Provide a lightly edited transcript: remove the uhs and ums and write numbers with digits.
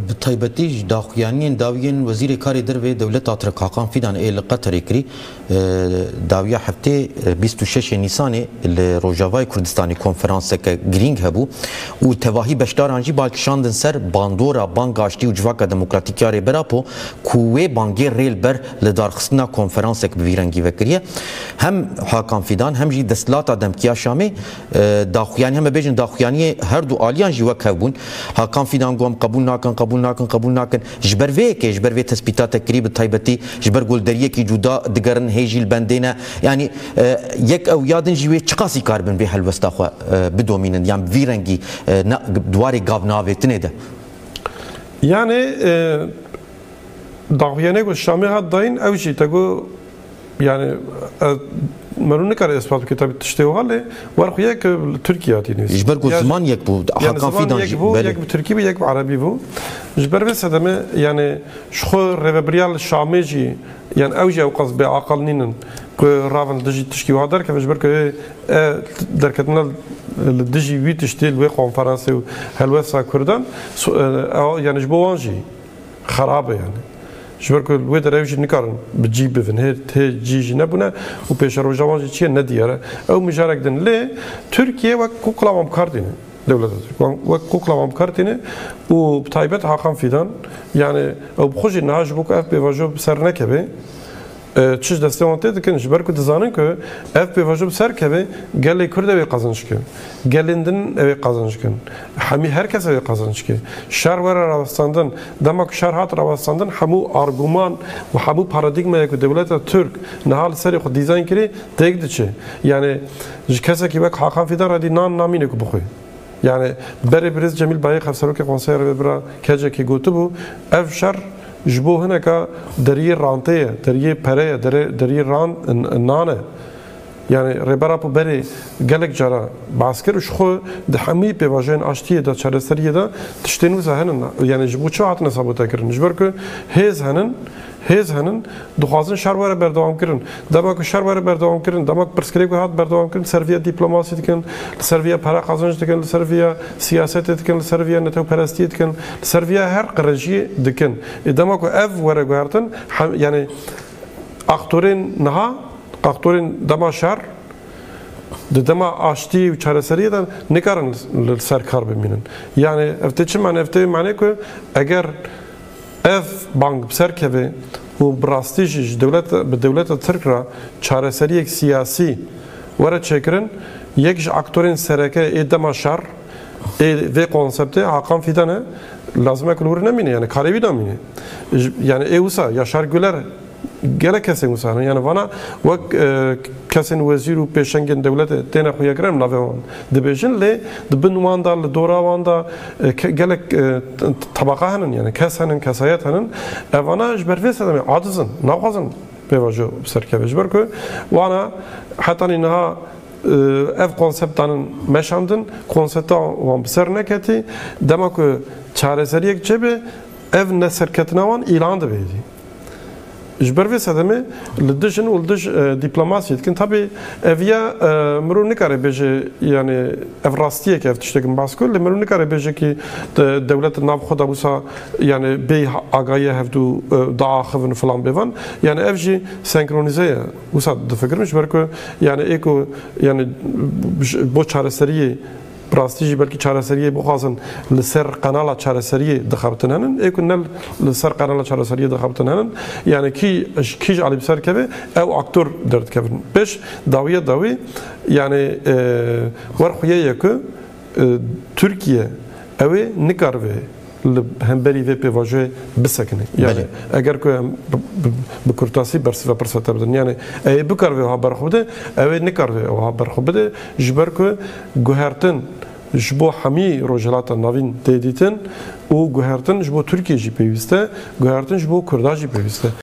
بتایبەتی داخوایانیان داویین وزیر کاری دروی دولت ترک حاکم فیدان ایل قطر کری داویا هفته 26 نیسان لروجاوای کردستانی کنفرانس که گرینگ هبو و تواهی بشدارانجی بالکشاندن سر باندورا بانگاشتی و جواک دموکراتیک یاری براپو کوه بانگی ریل بر لدارخستنا کنفرانس که بویرنگی وکریه هم حاکم فیدان هم جی دستلات دمکیا شامی داخوایانی هم بیجن داخوایانی هر دو آلیان جواک هبون حاکم فیدان گوم قبول ناکن جبر وی تثبیتات کری بتایبەتی جبر گلدریه کی جدا دگرن هیجیل بندینه یعنی یک او یادن جوی چقاسی کاربن به هلوستا خو بدومینن یعنی ویرنگی دواری گاوناویتنه ده yani داغیانه گو شامی هات داین اوجی تگو yani مرونه کار اثبات کتاب تشته و حاله ورخیه که ترکیه آتی نیست. جبر گو زمان یک بود. حکام فیدان یک بود یک ترکی بود یک عربی بود. جبر بس هدمه yani شخو ربریال شامی جی yani اوجی او قصد به عقل نینن که راون دژی تشکی و دار که جبر که در کتنال دژی وی تشتیل و کنفرانسی و هلوسا کردن yani جبوانجی خرابه yani. جبر که وی در اوجی نکارن بجی بفن هر جیجی نبونه و پیش رو جوانجی چیه ندیاره او مشارک دن لی ترکیه و کوکلام کردینه دولت و کوکلام کردینه و بتایبت حاکم فیدان yani او بخوجی نهاج بوک اف بیواجو سر نکبه چیز دسته وانته دکن جبر که دزانن که اف بیواجو سر کبه گلی کرده وی قازنش کن گلیندن وی قازنش کن همی هر کس وی قازنش کن شهر ور راوستاندن دماغ شهر هات راوستاندن همو آرگومان و همو پارادیگما یک دولت ترک نهال سری خود دیزاین کری دیگ دچه yani کسی که وقت حاکم فیدان را دی نامینه کو بخوی yani بری برز جمیل بایی خفسرو که کنسر ببرا کجا کی گوتو بو اف شهر جبو هنا كا دريه رانتيه دريه پره دريه ران نانه يعني ربرا بو بري گلك جرا باسكر شخو د حمي بواجن اشتيه دا چرسريه دا تشتنو زهن يعني جبو چو هات نسابوتا كرن جبر كو هز هنن دخوازن شهر بردوام کردن دماغ شهر بردوام کردن دماغ پرسکری کو هات بردوام کردن سرویا دیپلماسی دکن سرویا پرا قازنج دکن سرویا سیاست دکن سرویا نتو پرستی دکن سرویا هر قرجی دکن دماغ اف ور گارتن يعني اختورین نها اختورین دما شهر دما آشتی و چارەسەریە دن نکارن سرکار بمینن يعني افته چه معنی که اگر اف بانک بسر که و براستیش دولت ترک را چارەسەری یک سیاسی وارد چکرن یکش اکتورین سرکه ایدما شر و کنسپته حاکم فیدانه لازمه کلور نمینه yani کاریوی نمینه yani ایوسا یا شرگولر گله کسی مثلا yani وانا وق کسین وزیر و پیشنگین دولت تنها خویا کرم نوان دبیجن لی دبن واندا لدورا واندا گله طبقه هنن yani کس هنن کسایت هنن وانا جبر فیس دم عادزن ناقزن بواجه بسر که جبر که وانا حتی اینها ev konseptinin meşandın konsepta van bser neketi demek ki çareseriye çebe ev neserketinavan ilan da beydi. جبر في سدمه لدجن ولدج دبلوماسية كن طبي أفيا مرو نكاره بيجي يعني أفراستية كيف تشتغل باسكول مرو نكاره بيجي كي دولة الناب خدا بوسا يعني بي عقاية هفدو ضعاخفن فلان بيفان يعني أفجي سينكرونيزية وسا دفكر مش بركو يعني إيكو يعني بو چارەسەریه براستیجی بلکه چارەسەریه بخوازن لسر قنال چارەسەریه دخابتن هنن ایکو نل لسر قنال چارەسەریه دخابتن هنن yani کیج علی بسر کبه او اکتور درد کبن بش داوی yani ورخویه یکو ترکیه اوه نکار و همبری و پیواژه بسکنه yani اگر که بکرتاسی برسه پرسته بدن yani ای بکار و ها برخوده اوه نکار و ها برخوده جبر که گوهرتن جبو همی روجلات نوین دیدیتن و گوهرتن جبو ترکیه جی پیوسته گوهرتن جبو کرداجی پیوسته